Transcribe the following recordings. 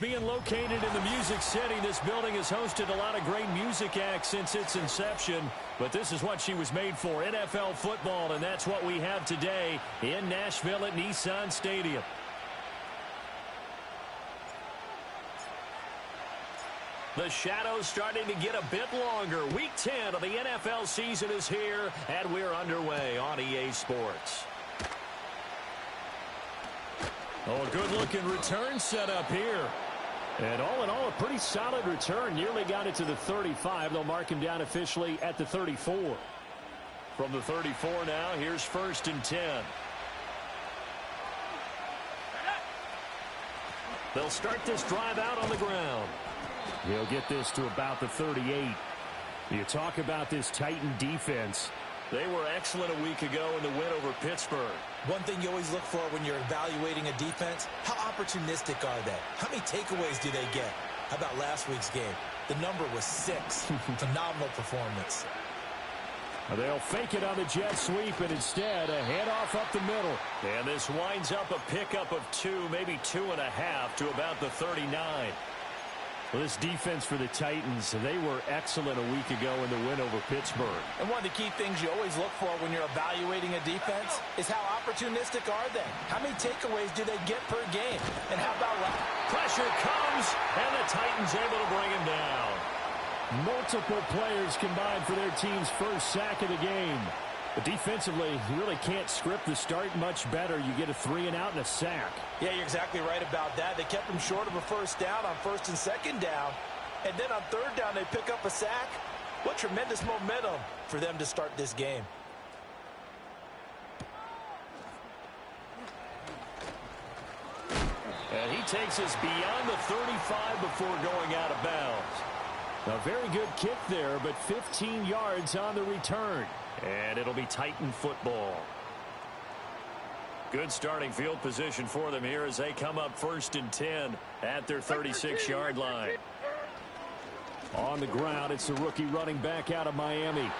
Being located in the Music City, this building has hosted a lot of great music acts since its inception. But this is what she was made for, NFL football, and that's what we have today in Nashville at Nissan Stadium. The shadows starting to get a bit longer. Week 10 of the NFL season is here, and we're underway on EA Sports. Oh, a good-looking return set up here. And all in all, a pretty solid return. Nearly got it to the 35. They'll mark him down officially at the 34. From the 34 now, here's 1st and 10. They'll start this drive out on the ground. He'll get this to about the 38. You talk about this Titan defense. They were excellent a week ago in the win over Pittsburgh. One thing you always look for when you're evaluating a defense, how opportunistic are they? How many takeaways do they get? How about last week's game? The number was 6. Phenomenal performance. They'll fake it on the jet sweep, and instead a handoff up the middle. And this winds up a pickup of 2, maybe 2.5 to about the 39. Well, this defense for the Titans, they were excellent a week ago in the win over Pittsburgh. And one of the key things you always look for when you're evaluating a defense is how opportunistic are they? How many takeaways do they get per game? And how about pressure comes, and the Titans able to bring him down. Multiple players combined for their team's first sack of the game. But defensively, you really can't script the start much better. You get a 3-and-out and a sack. Yeah, you're exactly right about that. They kept them short of a first down on 1st and 2nd down. And then on 3rd down, they pick up a sack. What tremendous momentum for them to start this game. And he takes us beyond the 35 before going out of bounds. A very good kick there, but 15 yards on the return. And it'll be Titan football. Good starting field position for them here as they come up 1st and 10 at their 36-yard line. On the ground, it's the rookie running back out of Miami.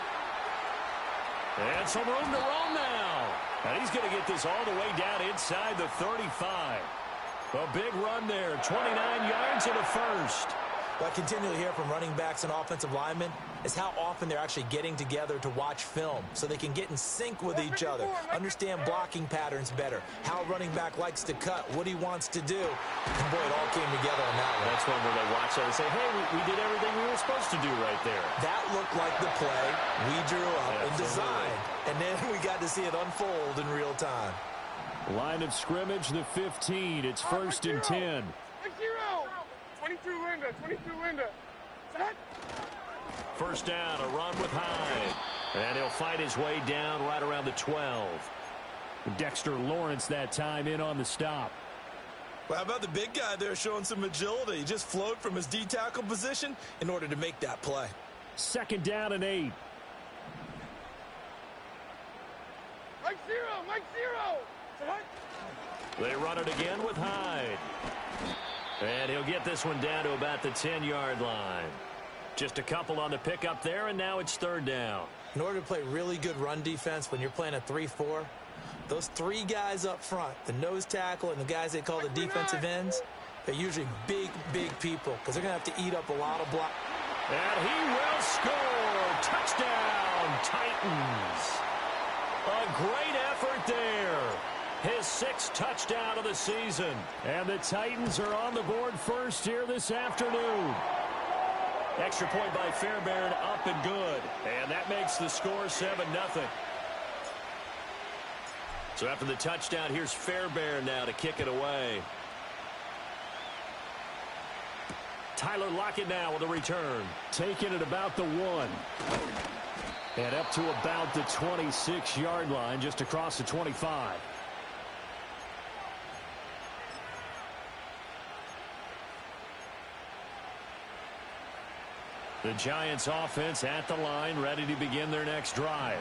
And some room to roam now. And he's going to get this all the way down inside the 35. A big run there, 29 yards and a first. What I continually hear from running backs and offensive linemen is how often they're actually getting together to watch film so they can get in sync with each other, understand blocking patterns better, how a running back likes to cut, what he wants to do. And boy, it all came together on that one. That's one where they watch that and say, hey, we did everything we were supposed to do right there. That looked like the play we drew up and designed. And then we got to see it unfold in real time. Line of scrimmage, the 15. It's 1st and 10. 22 Linda, 22 Linda. Set. First down, a run with Hyde. And he'll fight his way down right around the 12. Dexter Lawrence that time in on the stop. Well, how about the big guy there showing some agility? He just flowed from his D-tackle position in order to make that play. 2nd down and 8. Mike zero. Set. They run it again with Hyde. And he'll get this one down to about the 10-yard line. Just a couple on the pickup there, and now it's 3rd down. In order to play really good run defense when you're playing a 3-4, those 3 guys up front, the nose tackle and the guys they call the defensive ends, they're usually big people because they're going to have to eat up a lot of block. And he will score. Touchdown, Titans. A great effort there. His 6th touchdown of the season. And the Titans are on the board first here this afternoon. Extra point by Fairbairn, up and good. And that makes the score 7-0. So after the touchdown, here's Fairbairn now to kick it away. Tyler Lockett now with a return. Taking it about the 1. And up to about the 26-yard line, just across the 25. The Giants offense at the line, ready to begin their next drive.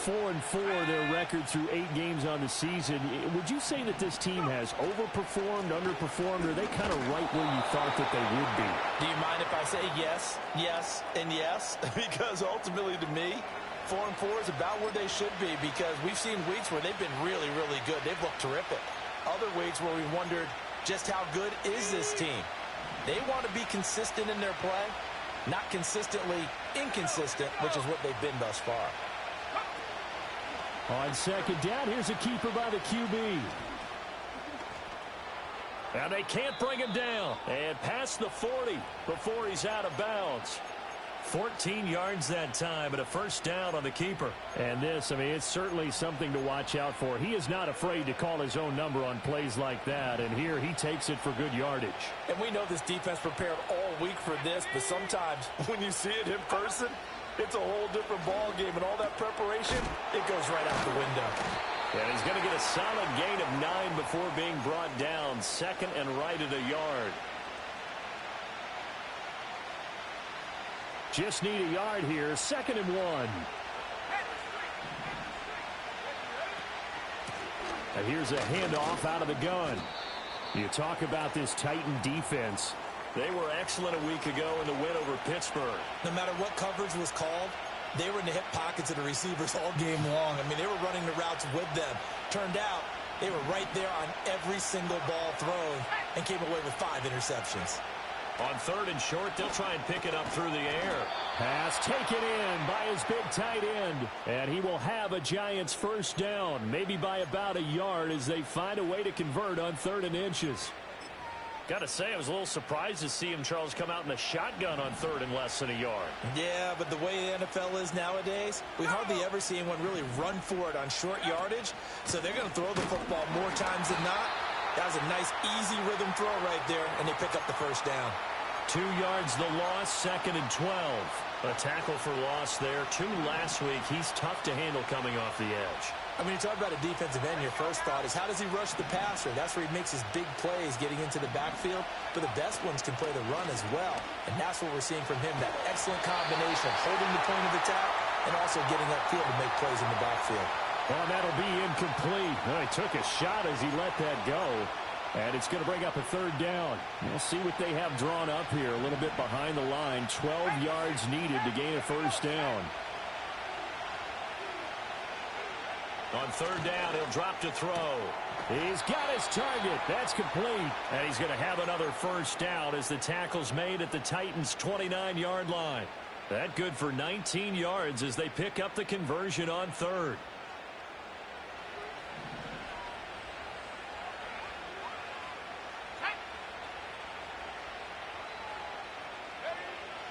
4-4 their record through 8 games on the season. Would you say that this team has overperformed, underperformed, or are they kind of right where you thought that they would be? Do you mind if I say yes, and yes? Because ultimately to me, 4-4 is about where they should be because we've seen weeks where they've been really good. They've looked terrific. Other weeks where we wondered, Just how good is this team? They want to be consistent in their play, not consistently inconsistent, which is what they've been thus far. On second down, here's a keeper by the QB. And they can't bring him down. And past the 40 before he's out of bounds. 14 yards that time, and a first down on the keeper. And this, I mean, it's certainly something to watch out for. He is not afraid to call his own number on plays like that, and here he takes it for good yardage. And we know this defense prepared all week for this, but sometimes when you see it in person, it's a whole different ball game, and all that preparation, it goes right out the window. And he's going to get a solid gain of 9 before being brought down. Second and right at a yard. Just need a yard here. Second and 1. And here's a handoff out of the gun. You talk about this Titan defense. They were excellent a week ago in the win over Pittsburgh. No matter what coverage was called, they were in the hip pockets of the receivers all game long. I mean, they were running the routes with them. Turned out, they were right there on every single ball thrown and came away with 5 interceptions. On third and short, they'll try and pick it up through the air. Pass taken in by his big tight end. And he will have a Giants first down, maybe by about a yard as they find a way to convert on 3rd and inches. Got to say, I was a little surprised to see him, Charles, come out in a shotgun on 3rd and less than a yard. Yeah, but the way the NFL is nowadays, we hardly ever see anyone really run for it on short yardage. So they're going to throw the football more times than not. That was a nice, easy rhythm throw right there, and they pick up the first down. 2 yards the loss, 2nd and 12. A tackle for loss there. 2 last week. He's tough to handle coming off the edge. I mean, you talk about a defensive end, your first thought is how does he rush the passer? That's where he makes his big plays getting into the backfield. But the best ones can play the run as well. And that's what we're seeing from him, that excellent combination of holding the point of attack and also getting upfield to make plays in the backfield. Well, that'll be incomplete. Well, he took a shot as he let that go. And it's going to bring up a 3rd down. We'll see what they have drawn up here. A little bit behind the line. 12 yards needed to gain a first down. On 3rd down, he'll drop to throw. He's got his target. That's complete. And he's going to have another first down as the tackle's made at the Titans' 29-yard line. That good for 19 yards as they pick up the conversion on 3rd.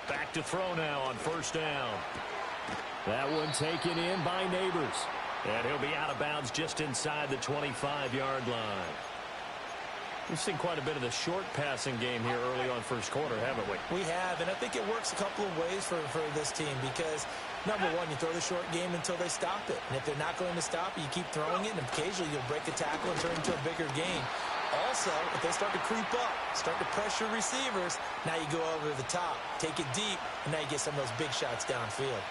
Back to throw now on 1st down. That one taken in by Neighbors. And he'll be out of bounds just inside the 25-yard line. We've seen quite a bit of the short passing game here early on first quarter, haven't we? We have, and I think it works a couple of ways for this team because, number one, you throw the short game until they stop it. And if they're not going to stop it, you keep throwing it, and occasionally you'll break a tackle and turn it into a bigger gain. Also, if they start to creep up, start to pressure receivers, now you go over the top, take it deep, and now you get some of those big shots downfield.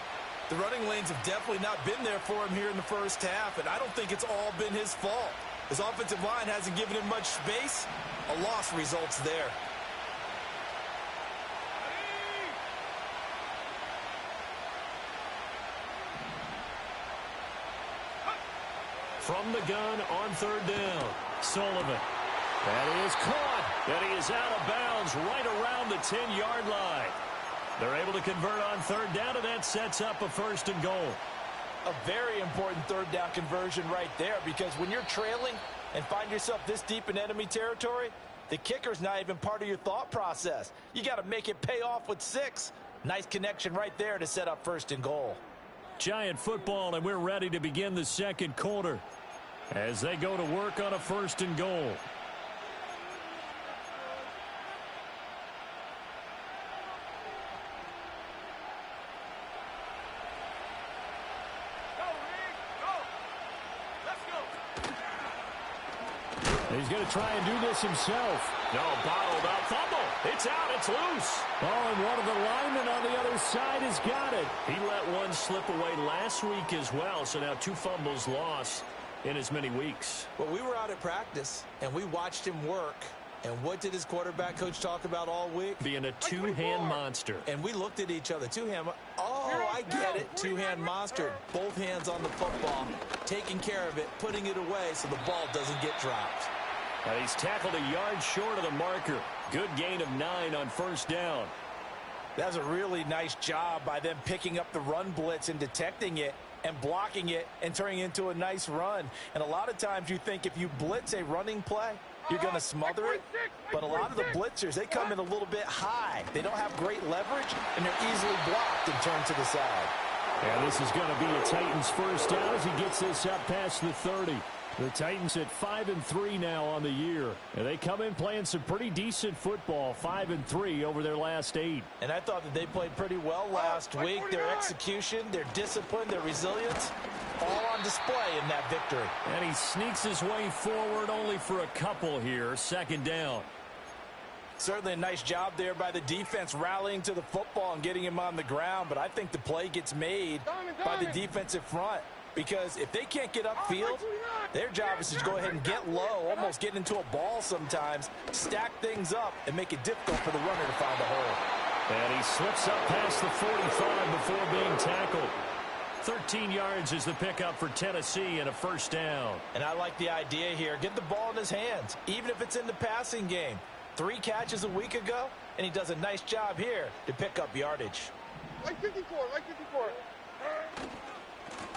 The running lanes have definitely not been there for him here in the first half, and I don't think it's all been his fault. His offensive line hasn't given him much space. A loss results there. From the gun on 3rd down, Sullivan. That is caught. And he is out of bounds right around the 10-yard line. They're able to convert on 3rd down, and that sets up a 1st and goal. A very important 3rd down conversion right there because when you're trailing and find yourself this deep in enemy territory, the kicker's not even part of your thought process. You got to make it pay off with 6. Nice connection right there to set up 1st and goal. Giant football, and we're ready to begin the second quarter as they go to work on a 1st and goal. He's going to try and do this himself. No, bottled up. Fumble. It's out. It's loose. Oh, and one of the linemen on the other side has got it. He let one slip away last week as well, so now 2 fumbles lost in as many weeks. Well, we were out at practice, and we watched him work. And what did his quarterback coach talk about all week? Being a 2-hand monster. And we looked at each other. 2-hand. Oh, I get it. 2-hand monster. Both hands on the football, taking care of it, putting it away so the ball doesn't get dropped. And he's tackled a yard short of the marker. Good gain of 9 on first down. That's a really nice job by them picking up the run blitz and detecting it and blocking it and turning it into a nice run. And a lot of times you think if you blitz a running play, you're going to smother it. But a lot of the blitzers, they come in a little bit high. They don't have great leverage, and they're easily blocked and turned to the side. And this is going to be a Titans first down as he gets this up past the 30. The Titans at 5-3 now on the year. And they come in playing some pretty decent football, 5-3 over their last 8. And I thought that they played pretty well last week. Their execution, their discipline, their resilience, all on display in that victory. And he sneaks his way forward only for a couple here, second down. Certainly a nice job there by the defense rallying to the football and getting him on the ground. But I think the play gets made by the defensive front. Because if they can't get upfield, their job is to go ahead and get low, almost get into a ball sometimes, stack things up, and make it difficult for the runner to find a hole. And he slips up past the 45 before being tackled. 13 yards is the pickup for Tennessee and a first down. And I like the idea here. Get the ball in his hands, even if it's in the passing game. 3 catches a week ago, and he does a nice job here to pick up yardage. Like 54, like 54.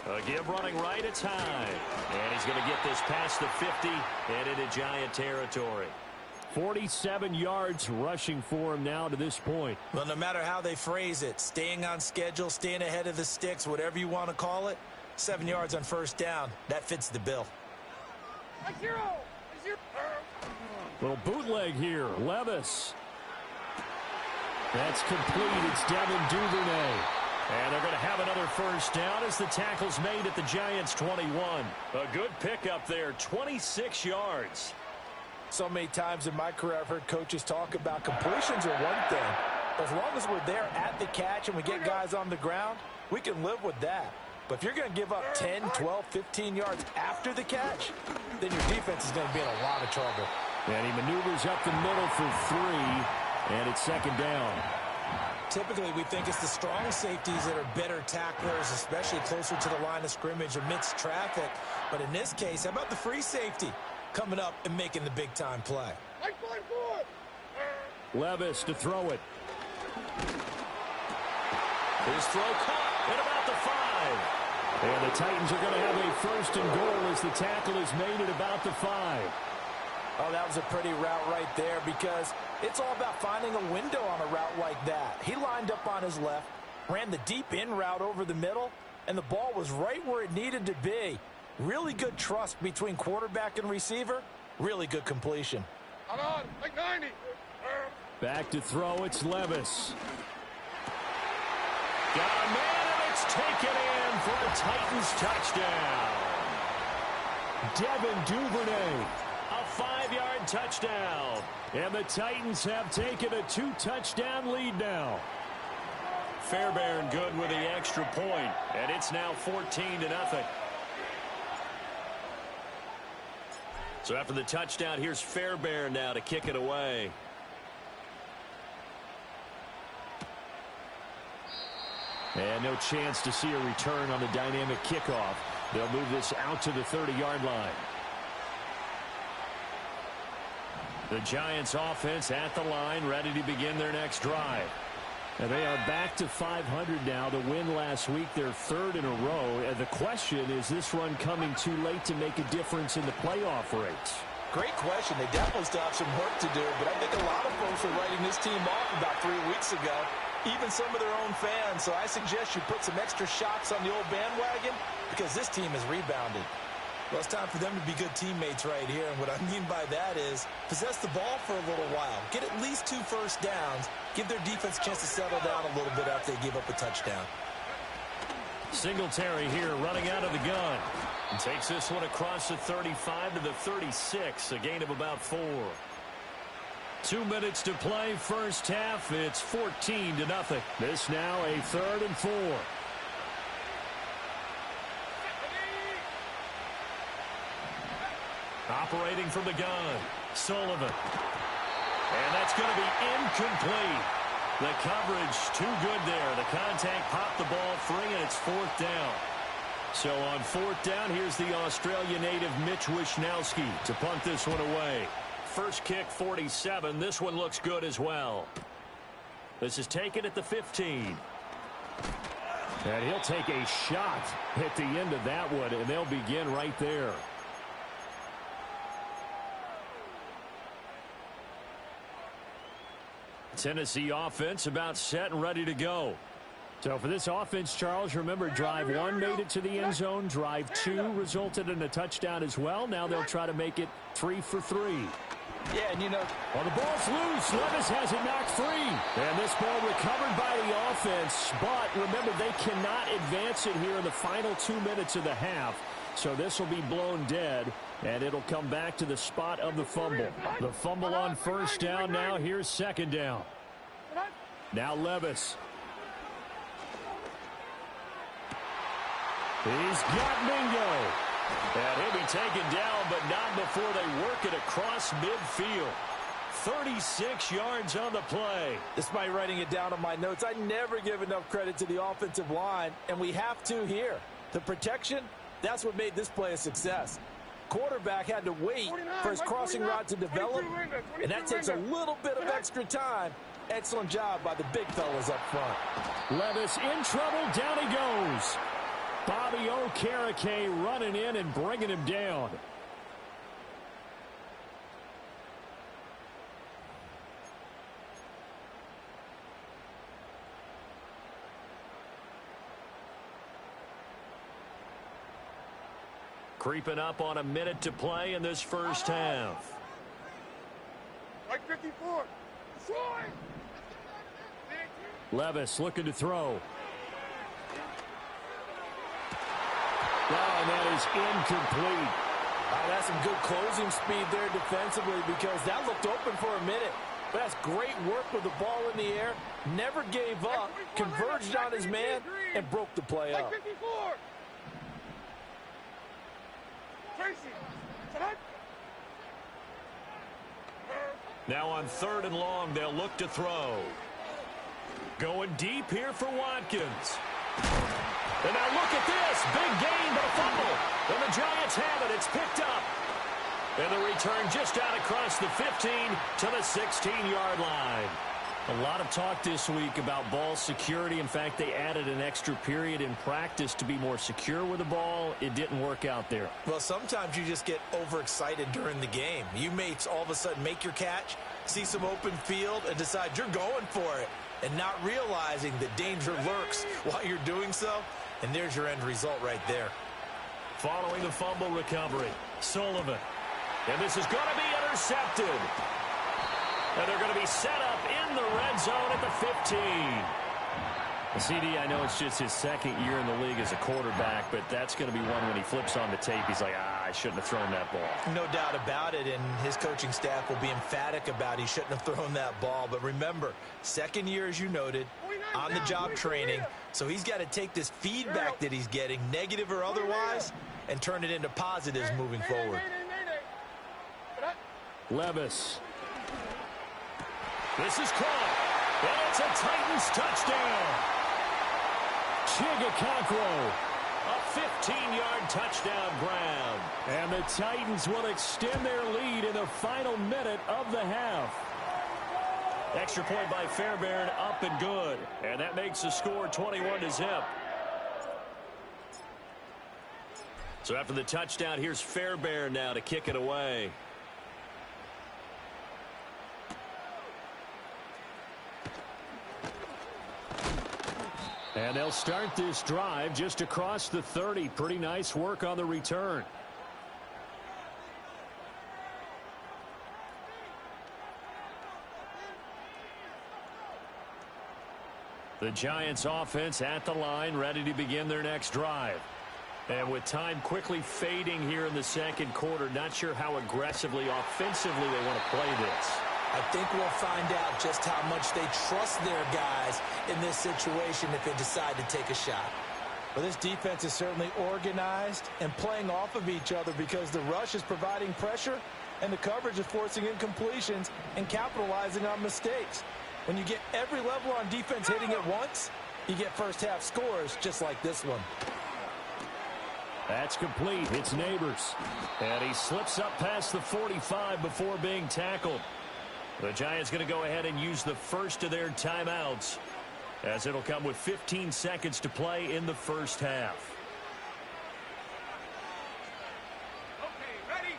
A give running right, it's high. And he's going to get this past the 50 and into Giant territory. 47 yards rushing for him now to this point. Well, no matter how they phrase it, staying on schedule, staying ahead of the sticks, whatever you want to call it, 7 yards on first down, that fits the bill. Like 0. Little bootleg here, Levis. That's complete. It's Devin Duvernay. And they're going to have another first down as the tackle's made at the Giants' 21. A good pickup there, 26 yards. So many times in my career I've heard coaches talk about completions are one thing. As long as we're there at the catch and we get guys on the ground, we can live with that. But if you're going to give up 10, 12, 15 yards after the catch, then your defense is going to be in a lot of trouble. And he maneuvers up the middle for 3, and it's second down. Typically, we think it's the strong safeties that are better tacklers, especially closer to the line of scrimmage amidst traffic. But in this case, how about the free safety coming up and making the big-time play? Like 4. Levis to throw it. His throw caught at about the 5. And the Titans are going to have a first and goal as the tackle is made at about the 5. Oh, that was a pretty route right there because it's all about finding a window on a route like that. He lined up on his left, ran the deep in route over the middle, and the ball was right where it needed to be. Really good trust between quarterback and receiver. Really good completion. I'm on, like 90. Back to throw, it's Levis. Got a man, and it's taken in for a Titans touchdown. Devin Duvernay. A 5-yard touchdown. And the Titans have taken a 2-touchdown lead now. Fairbairn good with the extra point, and it's now 14-0. So after the touchdown, here's Fairbairn now to kick it away. And no chance to see a return on the dynamic kickoff. They'll move this out to the 30-yard line. The Giants offense at the line, ready to begin their next drive. And they are back to 500 now. The win last week, their 3rd in a row. And the question, is this run coming too late to make a difference in the playoff race? Great question. They definitely still have some work to do, but I think a lot of folks were writing this team off about 3 weeks ago, even some of their own fans. So I suggest you put some extra shots on the old bandwagon because this team has rebounded. Well, it's time for them to be good teammates right here, and what I mean by that is possess the ball for a little while, get at least 2 first downs, give their defense a chance to settle down a little bit after they give up a touchdown. Singletary here running out of the gun. And takes this one across the 35 to the 36, a gain of about 4. 2 minutes to play first half. It's 14-0. This now a 3rd and 4. Operating from the gun, Sullivan. And that's going to be incomplete. The coverage too good there. The contact popped the ball free, and it's 4th down. So on 4th down, here's the Australia native Mitch Wishnowsky to punt this one away. First kick, 47. This one looks good as well. This is taken at the 15. And he'll take a shot at the end of that one, and they'll begin right there. Tennessee offense about set and ready to go. So for this offense, Charles, remember drive 1 made it to the end zone. Drive 2 resulted in a touchdown as well. Now they'll try to make it 3 for 3. Yeah, and well, the ball's loose. Levis has it knocked free. And this ball recovered by the offense. But remember, they cannot advance it here in the final 2 minutes of the half. So this will be blown dead, and it'll come back to the spot of the fumble. The fumble on 1st down now. Here's 2nd down. Now Levis. He's got Mingo. And he'll be taken down, but not before they work it across midfield. 36 yards on the play. Despite writing it down on my notes, I never give enough credit to the offensive line, and we have to here. The protection, that's what made this play a success. Quarterback had to wait for his crossing route to develop, and that takes a little bit of extra time. Excellent job by the big fellas up front. Levis in trouble. Down he goes. Bobby Okereke running in and bringing him down. Creeping up on a minute to play in this first half. Like 54. Levis looking to throw. And that is incomplete. That's some good closing speed there defensively because that looked open for a minute. But that's great work with the ball in the air. Never gave up, converged on his man, and broke the play up. Now on 3rd and long, they'll look to throw. Going deep here for Watkins. And now look at this. Big gain, but a fumble. And the Giants have it. It's picked up. And the return just out across the 15 to the 16-yard line. A lot of talk this week about ball security. In fact, they added an extra period in practice to be more secure with the ball. It didn't work out there. Well, sometimes you just get overexcited during the game. You may all of a sudden make your catch, see some open field, and decide you're going for it, and not realizing that danger lurks while you're doing so. And there's your end result right there. Following the fumble recovery, Sullivan. And this is going to be intercepted. And they're going to be set up in the red zone at the 15. CD, I know it's just his 2nd year in the league as a quarterback, but that's going to be one when he flips on the tape. He's like, I shouldn't have thrown that ball. No doubt about it, and his coaching staff will be emphatic about he shouldn't have thrown that ball. But remember, 2nd year, as you noted, on-the-job training. So he's got to take this feedback that he's getting, negative or otherwise, and turn it into positives moving forward. Levis. This is caught. And it's a Titans touchdown. Chigakonkwo. A 15-yard touchdown grab. And the Titans will extend their lead in the final minute of the half. Extra point by Fairbairn, up and good. And that makes the score 21-0. So after the touchdown, here's Fairbairn now to kick it away. And they'll start this drive just across the 30. Pretty nice work on the return. The Giants offense at the line, ready to begin their next drive. And with time quickly fading here in the 2nd quarter, not sure how aggressively, offensively they want to play this. I think we'll find out just how much they trust their guys in this situation if they decide to take a shot. Well, this defense is certainly organized and playing off of each other because the rush is providing pressure and the coverage is forcing incompletions and capitalizing on mistakes. When you get every level on defense hitting at once, you get first half scores just like this one. That's complete. It's Neighbors. And he slips up past the 45 before being tackled. The Giants going to go ahead and use the first of their timeouts, as it'll come with 15 seconds to play in the first half. Okay, ready?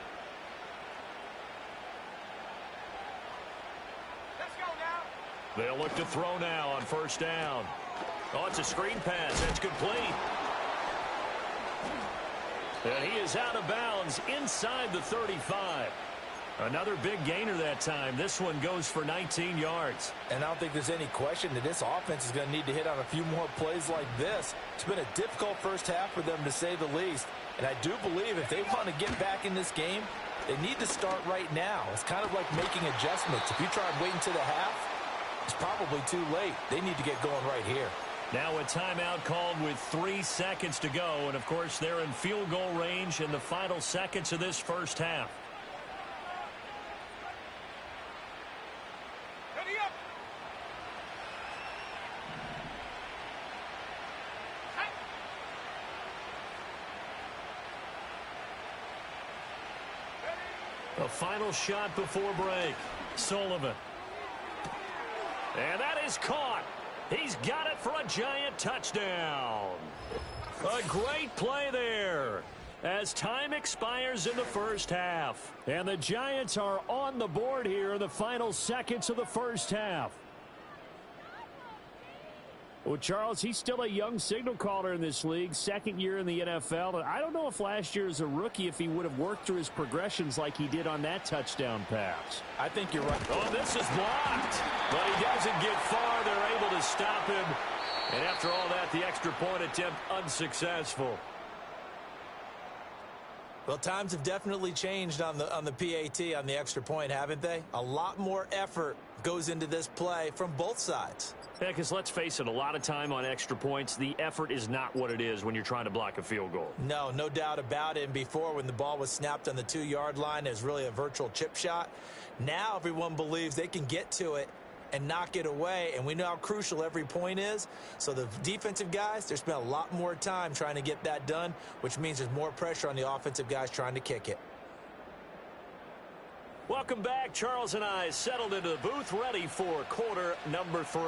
Let's go now. They'll look to throw now on first down. Oh, it's a screen pass. That's complete. And he is out of bounds inside the 35. Another big gainer that time. This one goes for 19 yards. And I don't think there's any question that this offense is going to need to hit on a few more plays like this. It's been a difficult first half for them, to say the least. And I do believe if they want to get back in this game, they need to start right now. It's kind of like making adjustments. If you try and wait until the half, it's probably too late. They need to get going right here. Now a timeout called with 3 seconds to go. And, of course, they're in field goal range in the final seconds of this first half. Ready up. A final shot before break. Sullivan. And that is caught. He's got it for a Giant touchdown. A great play there as time expires in the first half. And the Giants are on the board here in the final seconds of the first half. Well, Charles, he's still a young signal caller in this league, second year in the NFL. I don't know if last year as a rookie, if he would have worked through his progressions like he did on that touchdown pass. I think you're right. Oh, this is blocked. But he doesn't get far. They're able to stop him. And after all that, the extra point attempt unsuccessful. Well, times have definitely changed on the PAT, on the extra point, haven't they? A lot more effort goes into this play from both sides. Yeah, because let's face it, a lot of time on extra points, the effort is not what it is when you're trying to block a field goal. No doubt about it. And before, when the ball was snapped on the 2-yard line, it was really a virtual chip shot. Now everyone believes they can get to it and knock it away, and we know how crucial every point is. So the defensive guys, they spent a lot more time trying to get that done, which means there's more pressure on the offensive guys trying to kick it. Welcome back. Charles and I settled into the booth, ready for quarter number 3.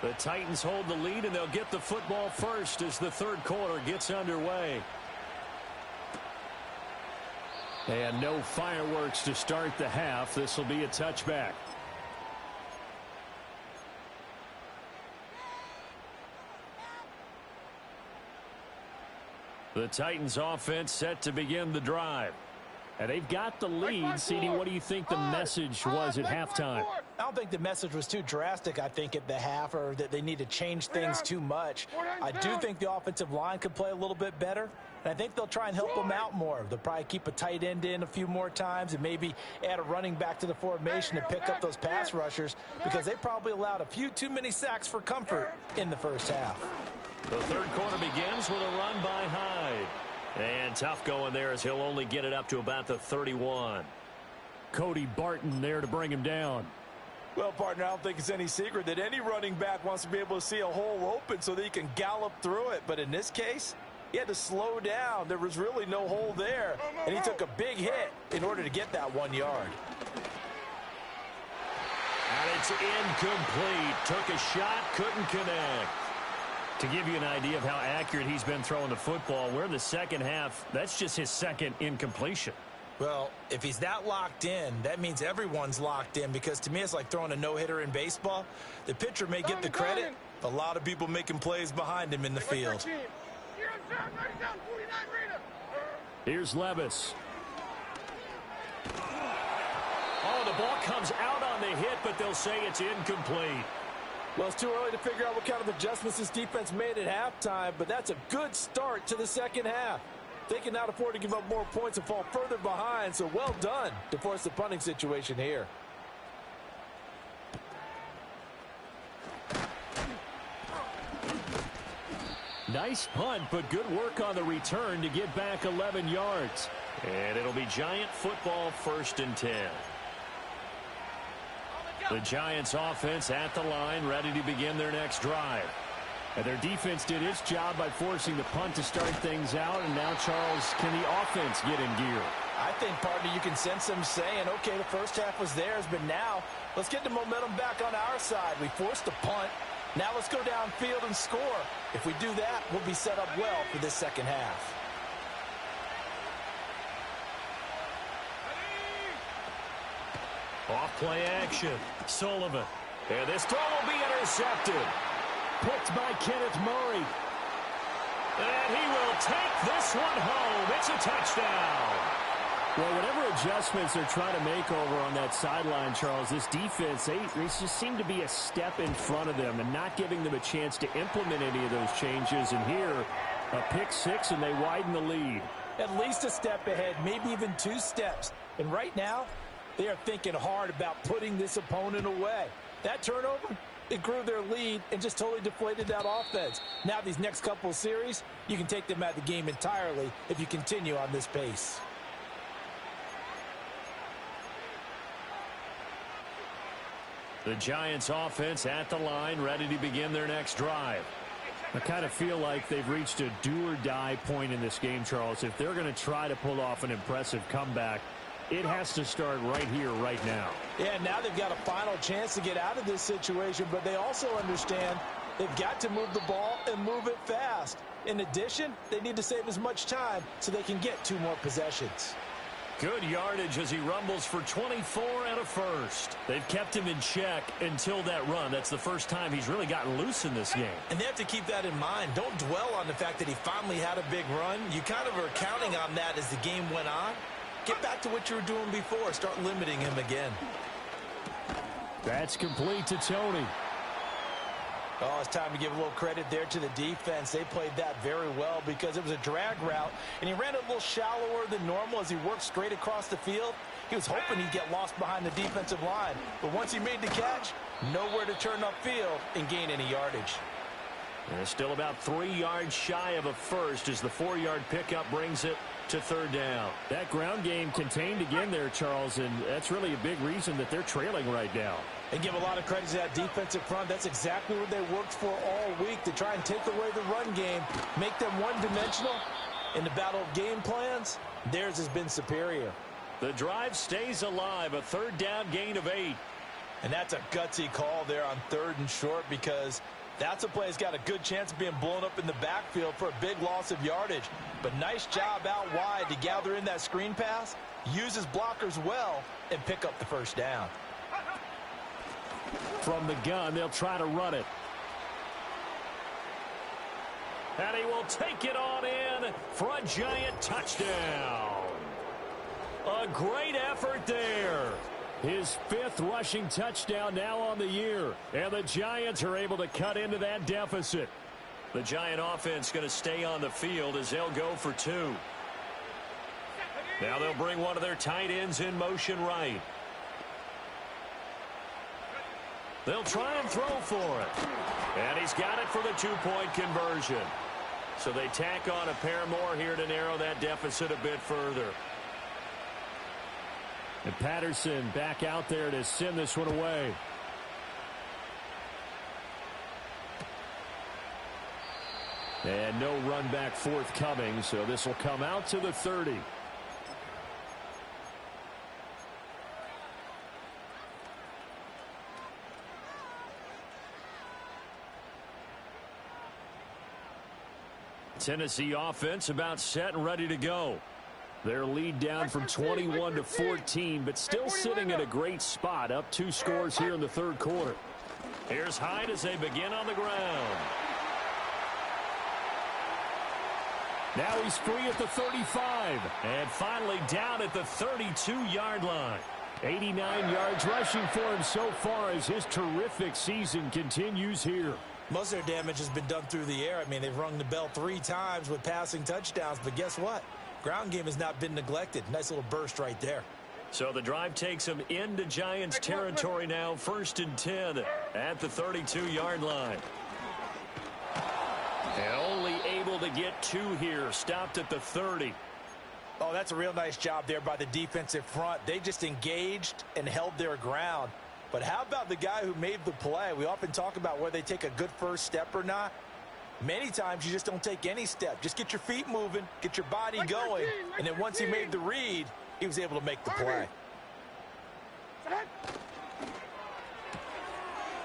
The Titans hold the lead, and they'll get the football first as the third quarter gets underway. And no fireworks to start the half. This will be a touchback. The Titans offense set to begin the drive. And they've got the lead. CD, what do you think the message was at halftime? I don't think the message was too drastic, I think, at the half, or that they need to change things too much. I do think the offensive line could play a little bit better, and I think they'll try and help them out more. They'll probably keep a tight end in a few more times and maybe add a running back to the formation to pick up those pass rushers, because they probably allowed a few too many sacks for comfort in the first half. The third quarter begins with a run by Hyde. And tough going there as he'll only get it up to about the 31. Cody Barton there to bring him down. Well, partner, I don't think it's any secret that any running back wants to be able to see a hole open so that he can gallop through it. But in this case, he had to slow down. There was really no hole there, and he took a big hit in order to get that 1 yard. And it's incomplete. Took a shot, couldn't connect. To give you an idea of how accurate he's been throwing the football, we're in the second half. That's just his second incompletion. Well, if he's that locked in, that means everyone's locked in, because to me it's like throwing a no-hitter in baseball. The pitcher may get the credit, a lot of people making plays behind him in the field. Here's Levis. Oh, the ball comes out on the hit, but they'll say it's incomplete. Well, it's too early to figure out what kind of adjustments this defense made at halftime, but that's a good start to the second half. They can not afford to give up more points and fall further behind, so well done to force the punting situation here. Nice punt, but good work on the return to get back 11 yards. And it'll be Giant football, 1st and 10. The Giants offense at the line, ready to begin their next drive. And their defense did its job by forcing the punt to start things out. And now, Charles, can the offense get in gear? I think, partner, you can sense them saying, okay, the first half was theirs, but now let's get the momentum back on our side. We forced the punt. Now let's go downfield and score. If we do that, we'll be set up well for this second half. Off play action. Sullivan. And this throw will be intercepted. Picked by Kenneth Murray. And he will take this one home. It's a touchdown. Well, whatever adjustments they're trying to make over on that sideline, Charles, this defense, they just seem to be a step in front of them and not giving them a chance to implement any of those changes. And here, a pick six, and they widen the lead. At least a step ahead, maybe even 2 steps. And right now, they are thinking hard about putting this opponent away. That turnover, it grew their lead and just totally deflated that offense. Now these next couple of series, you can take them out of the game entirely if you continue on this pace. The Giants offense at the line, ready to begin their next drive. I kind of feel like they've reached a do-or-die point in this game, Charles. If they're going to try to pull off an impressive comeback, it has to start right here, right now. Yeah, now they've got a final chance to get out of this situation, but they also understand they've got to move the ball and move it fast. In addition, they need to save as much time so they can get 2 more possessions. Good yardage as he rumbles for 24 and a first. They've kept him in check until that run. That's the first time he's really gotten loose in this game. And they have to keep that in mind. Don't dwell on the fact that he finally had a big run. You kind of are counting on that as the game went on. Get back to what you were doing before. Start limiting him again. That's complete to Tony. Oh, it's time to give a little credit there to the defense. They played that very well because it was a drag route, and he ran a little shallower than normal as he worked straight across the field. He was hoping he'd get lost behind the defensive line, but once he made the catch, nowhere to turn upfield and gain any yardage. And it's still about 3 yards shy of a first as the 4-yard pickup brings it to 3rd down. That ground game contained again there, Charles, and that's really a big reason that they're trailing right now. And give a lot of credit to that defensive front. That's exactly what they worked for all week, to try and take away the run game, make them one-dimensional. In the battle of game plans, theirs has been superior. The drive stays alive, a 3rd down gain of 8. And that's a gutsy call there on 3rd and short, because that's a play that's got a good chance of being blown up in the backfield for a big loss of yardage. But nice job out wide to gather in that screen pass, use his blockers well, and pick up the 1st down. From the gun, they'll try to run it. And he will take it on in for a Giant touchdown. A great effort there. His 5th rushing touchdown now on the year. And the Giants are able to cut into that deficit. The Giant offense going to stay on the field as they'll go for 2. Now they'll bring one of their tight ends in motion right. They'll try and throw for it. And he's got it for the 2-point conversion. So they tack on a pair more here to narrow that deficit a bit further. And Patterson back out there to send this one away. And no run back forthcoming, so this will come out to the 30. Tennessee offense about set and ready to go. Their lead down from 21 to 14, but still sitting at a great spot, up 2 scores here in the 3rd quarter. Here's Hyde as they begin on the ground. Now he's free at the 35, and finally down at the 32-yard line. 89 yards rushing for him so far as his terrific season continues here. Most of their damage has been done through the air. I mean, they've rung the bell 3 times with passing touchdowns, but guess what? Ground game has not been neglected. Nice little burst right there. So the drive takes them into Giants territory now, 1st and 10 at the 32-yard line. And only able to get 2 here, stopped at the 30. Oh, that's a real nice job there by the defensive front. They just engaged and held their ground. But how about the guy who made the play? We often talk about whether they take a good first step or not. Many times you just don't take any step. Just get your feet moving, get your body going, and then once he made the read, he was able to make the play.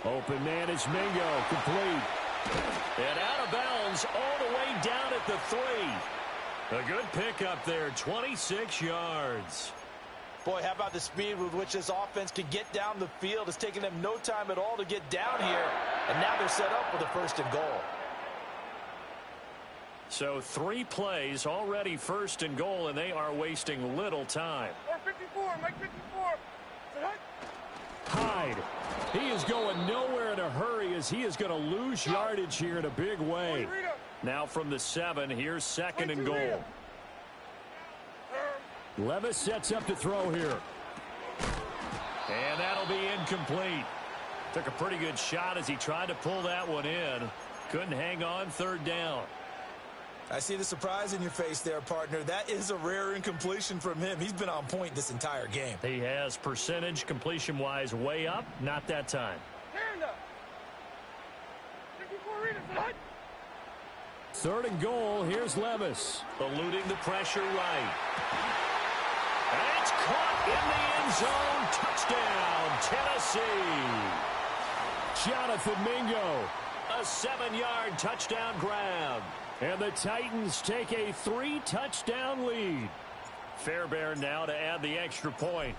Open man is Mingo, complete. And out of bounds all the way down at the 3. A good pickup there, 26 yards. Boy, how about the speed with which this offense can get down the field? It's taking them no time at all to get down here, and now they're set up with a 1st and goal. So 3 plays, already 1st and goal, and they are wasting little time. 54, Mike 54. Hyde. He is going nowhere in a hurry as he is going to lose yardage here in a big way. Now from the 7, here's 2nd and goal. Levis sets up to throw here. And that'll be incomplete. Took a pretty good shot as he tried to pull that one in. Couldn't hang on, 3rd down. I see the surprise in your face there, partner. That is a rare incompletion from him. He's been on point this entire game. He has percentage completion-wise way up. Not that time. 3rd and goal. Here's Levis. Eluding the pressure right. And it's caught in the end zone. Touchdown, Tennessee. Jonathan Mingo. A 7-yard touchdown grab. And the Titans take a 3-touchdown lead. Fairbairn now to add the extra point.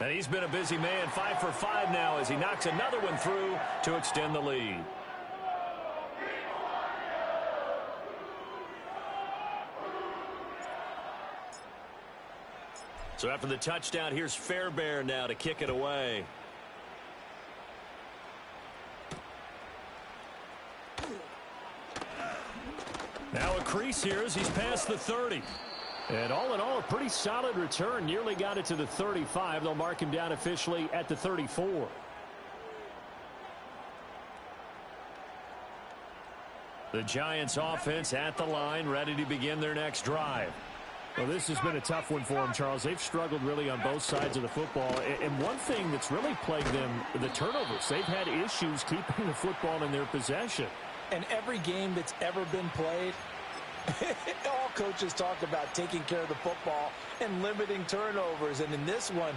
And he's been a busy man, 5 for 5 now as he knocks another one through to extend the lead. So after the touchdown, here's Fairbairn now to kick it away. Now a crease here as he's past the 30. And all in all, a pretty solid return. Nearly got it to the 35. They'll mark him down officially at the 34. The Giants offense at the line, ready to begin their next drive. Well, this has been a tough one for them, Charles. They've struggled really on both sides of the football. And one thing that's really plagued them, the turnovers. They've had issues keeping the football in their possession. And every game that's ever been played, all coaches talk about taking care of the football and limiting turnovers. And in this one,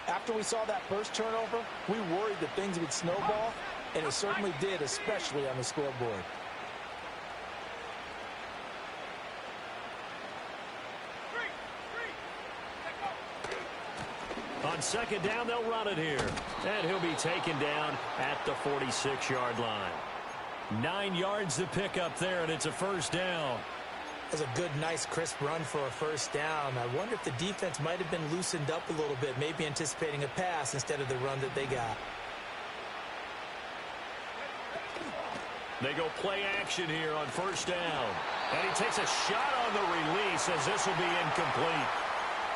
after we saw that first turnover, we worried that things would snowball, and it certainly did, especially on the scoreboard. On 2nd down, they'll run it here. And he'll be taken down at the 46-yard line. 9 yards to pick up there, and it's a 1st down. That's a good, nice, crisp run for a 1st down. I wonder if the defense might have been loosened up a little bit, maybe anticipating a pass instead of the run that they got. They go play action here on 1st down. And he takes a shot on the release as this will be incomplete.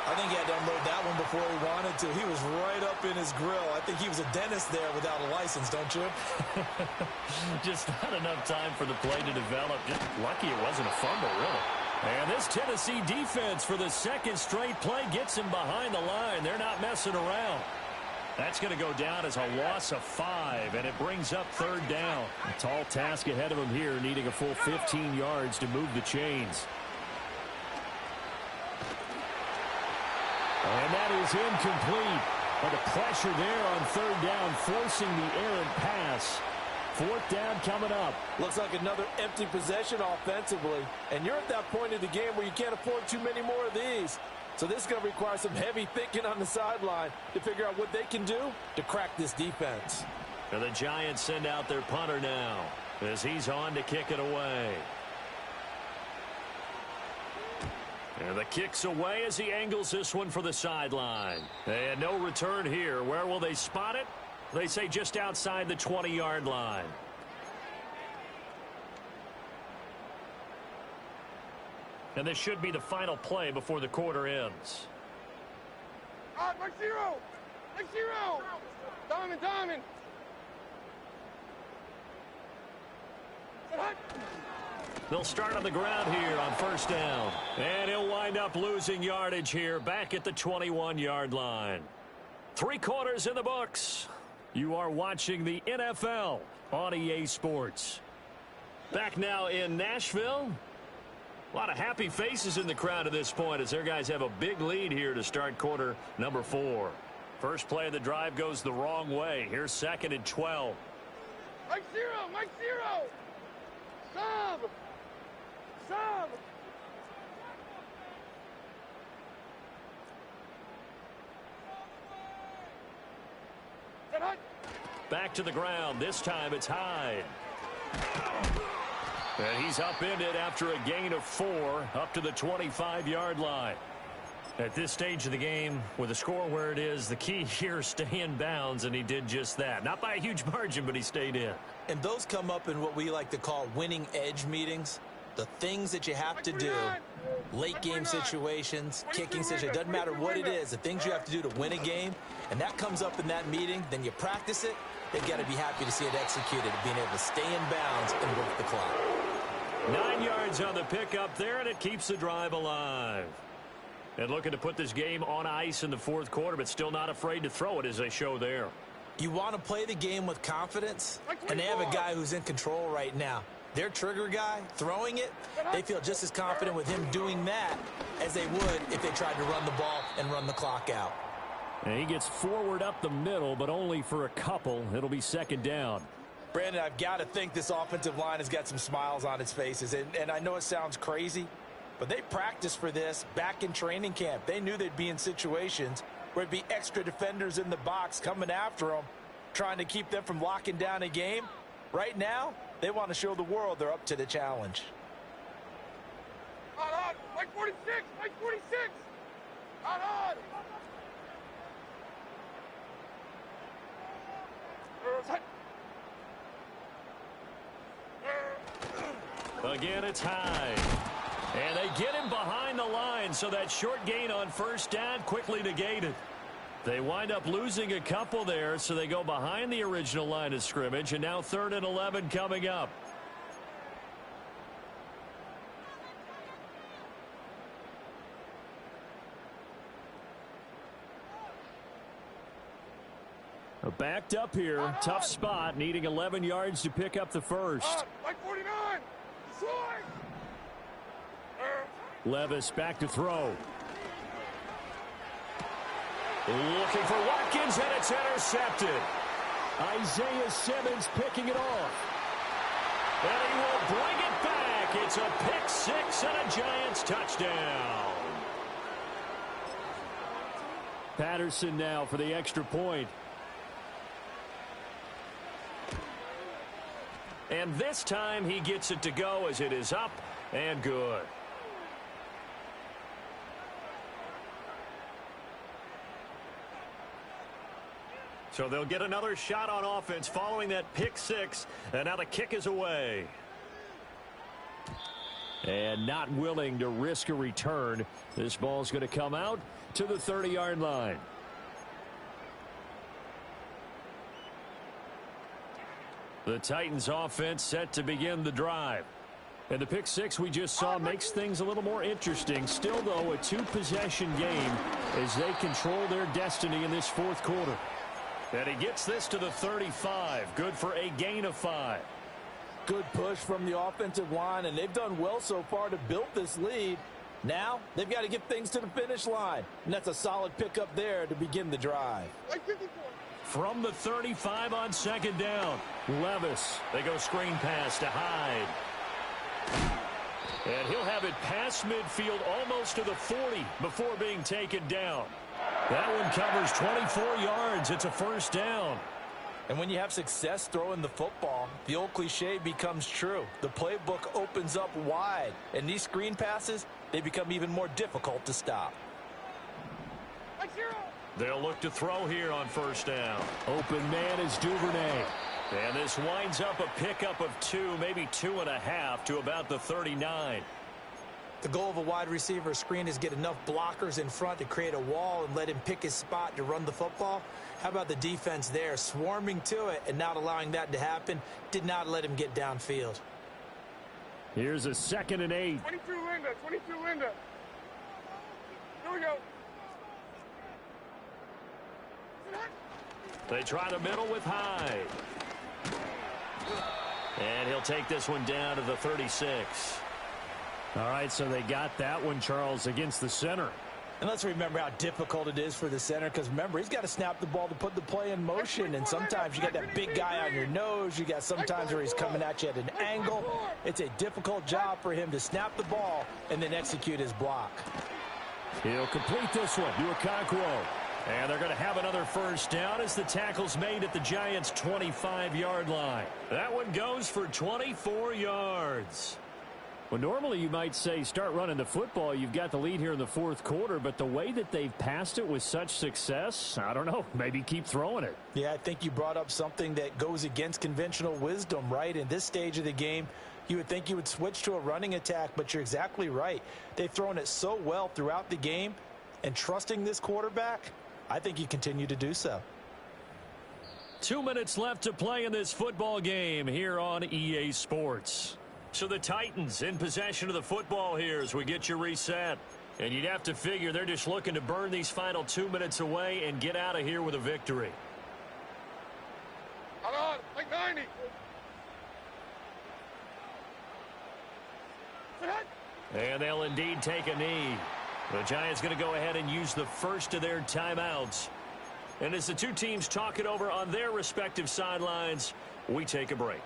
I think he had to unload that one before he wanted to. He was right up in his grill. I think he was a dentist there without a license, don't you? Just not enough time for the play to develop. Just lucky it wasn't a fumble, really. And this Tennessee defense for the 2nd straight play gets him behind the line. They're not messing around. That's going to go down as a loss of 5, and it brings up 3rd down. A tall task ahead of him here, needing a full 15 yards to move the chains. And that is incomplete. But the pressure there on 3rd down, forcing the errant pass. 4th down coming up. Looks like another empty possession offensively. And you're at that point in the game where you can't afford too many more of these. So this is going to require some heavy thinking on the sideline to figure out what they can do to crack this defense. And the Giants send out their punter now as he's on to kick it away. And the kick's away as he angles this one for the sideline. And no return here. Where will they spot it? They say just outside the 20-yard line. And this should be the final play before the quarter ends. Mark 0. Mark 0. Diamond. They'll start on the ground here on 1st down. And he'll wind up losing yardage here back at the 21-yard line. 3 quarters in the books. You are watching the NFL on EA Sports. Back now in Nashville. A lot of happy faces in the crowd at this point as their guys have a big lead here to start quarter number 4. First play of the drive goes the wrong way. Here's 2nd and 12. Mike zero, Mike zero. Sub. Sub. Back to the ground. This time it's Hyde. And he's upended after a gain of 4 up to the 25-yard line. At this stage of the game, with the score where it is, the key here is stay in bounds, and he did just that. Not by a huge margin, but he stayed in. And those come up in what we like to call winning edge meetings. The things that you have to do, late game situations, kicking situations, doesn't matter what it is, the things you have to do to win a game, and that comes up in that meeting, then you practice it, they've got to be happy to see it executed, being able to stay in bounds and work the clock. 9 yards on the pickup there, and it keeps the drive alive. And looking to put this game on ice in the 4th quarter, but still not afraid to throw it as they show there. You want to play the game with confidence, and they have a guy who's in control right now. Their trigger guy, throwing it, they feel just as confident with him doing that as they would if they tried to run the ball and run the clock out. And he gets forward up the middle, but only for a couple. It'll be 2nd down. Brandon, I've got to think this offensive line has got some smiles on its faces. And I know it sounds crazy, but they practiced for this back in training camp. They knew they'd be in situations where it'd be extra defenders in the box coming after them, trying to keep them from locking down a game. Right now, they want to show the world they're up to the challenge. On. Mike 46, Mike 46. On. Again, it's Hyde. And they get him behind the line, so that short gain on 1st down quickly negated. They wind up losing a couple there, so they go behind the original line of scrimmage, and now 3rd and 11 coming up. Backed up here, tough spot, needing 11 yards to pick up the first. Mike 49. Levis back to throw. Looking for Watkins, and it's intercepted. Isaiah Simmons picking it off. And he will bring it back. It's a pick 6 and a Giants touchdown. Patterson now for the extra point. And this time he gets it to go as it is up and good. So they'll get another shot on offense following that pick 6, and now the kick is away. And not willing to risk a return. This ball's going to come out to the 30-yard line. The Titans offense set to begin the drive. And the pick 6 we just saw makes things a little more interesting. Still, though, a 2-possession game as they control their destiny in this 4th quarter. And he gets this to the 35. Good for a gain of 5. Good push from the offensive line, and they've done well so far to build this lead. Now, they've got to get things to the finish line. And that's a solid pickup there to begin the drive. From the 35 on 2nd down, Levis. They go screen pass to Hyde. And he'll have it past midfield almost to the 40 before being taken down. That one covers 24 yards. It's a 1st down. And when you have success throwing the football, the old cliche becomes true. The playbook opens up wide. And these screen passes, they become even more difficult to stop. They'll look to throw here on 1st down. Open man is Duvernay. And this winds up a pickup of 2, maybe 2.5 to about the 39. The goal of a wide receiver screen is get enough blockers in front to create a wall and let him pick his spot to run the football. How about the defense there, swarming to it and not allowing that to happen? Did not let him get downfield. Here's a 2nd and 8. 22 Linda, 22 Linda. Here we go. They try the middle with Hyde. And he'll take this one down to the 36. All right, so they got that one, Charles, against the center. And let's remember how difficult it is for the center, because remember, he's got to snap the ball to put the play in motion, and sometimes you got that big guy on your nose. You got sometimes where he's coming at you at an angle. It's a difficult job for him to snap the ball and then execute his block. He'll complete this one to Okonkwo. And they're going to have another first down as the tackle's made at the Giants' 25-yard line. That one goes for 24 yards. Well, normally you might say start running the football. You've got the lead here in the fourth quarter, but the way that they've passed it with such success, I don't know, maybe keep throwing it. Yeah, I think you brought up something that goes against conventional wisdom, right? In this stage of the game, you would think you would switch to a running attack, but you're exactly right. They've thrown it so well throughout the game, and trusting this quarterback, I think you continue to do so. 2 minutes left to play in this football game here on EA Sports. So the Titans in possession of the football here as we get you reset. And you'd have to figure they're just looking to burn these final 2 minutes away and get out of here with a victory. Hold on, like 90. And they'll indeed take a knee. The Giants going to go ahead and use the first of their timeouts. And as the two teams talk it over on their respective sidelines, we take a break.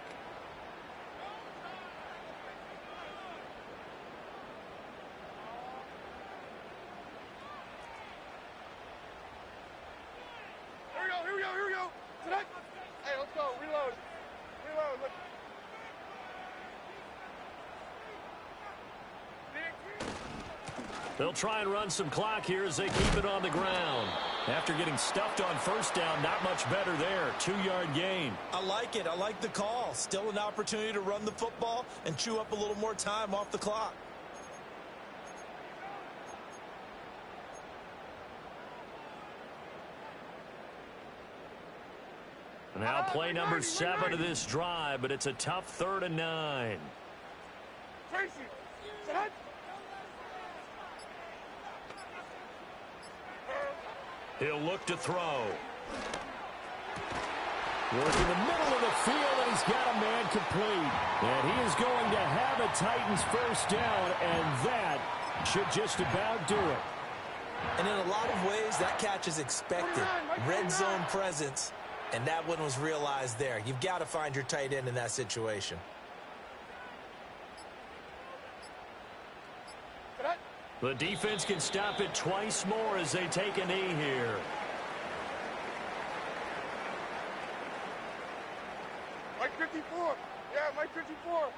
Here we go. Tonight. Hey, let's go. Reload. Look. They'll try and run some clock here as they keep it on the ground. After getting stuffed on first down, not much better there. 2-yard gain. I like it. I like the call. Still an opportunity to run the football and chew up a little more time off the clock. Now play number 7 of this drive, but it's a tough 3rd and 9. Tracy, set. He'll look to throw. Working the middle of the field, and he's got a man complete. And he is going to have a Titans first down, and that should just about do it. And in a lot of ways, that catch is expected. Red zone presence. And that one was realized there. You've got to find your tight end in that situation. The defense can stop it twice more as they take a knee here. Mike 54. Yeah, Mike 54.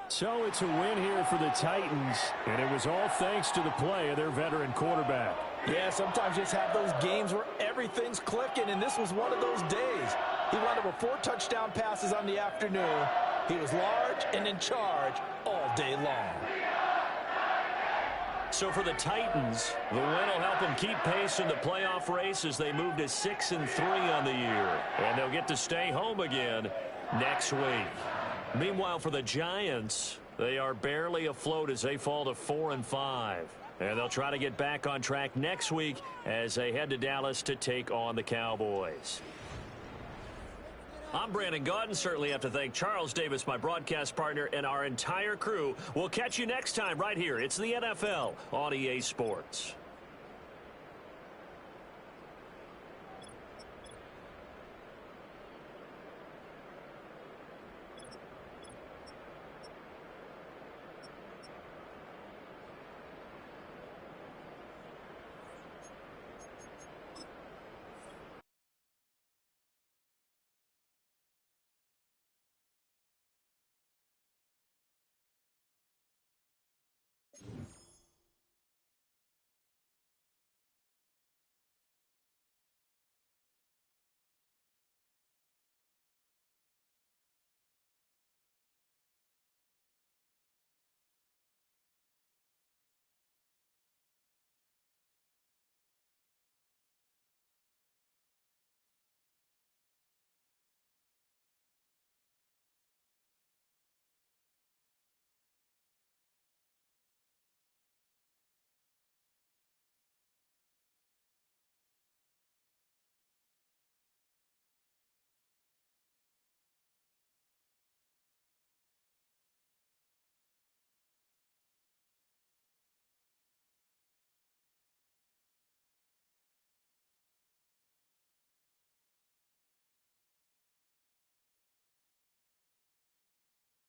So it's a win here for the Titans, and it was all thanks to the play of their veteran quarterback. Yeah, sometimes you just have those games where everything's clicking, and this was one of those days. He wound up with 4 touchdown passes on the afternoon. He was large and in charge all day long. So for the Titans, the win will help them keep pace in the playoff race as they move to 6-3 on the year. And they'll get to stay home again next week. Meanwhile, for the Giants, they are barely afloat as they fall to 4-5. And they'll try to get back on track next week as they head to Dallas to take on the Cowboys. I'm Brandon Gaudin. Certainly have to thank Charles Davis, my broadcast partner, and our entire crew. We'll catch you next time right here. It's the NFL on EA Sports.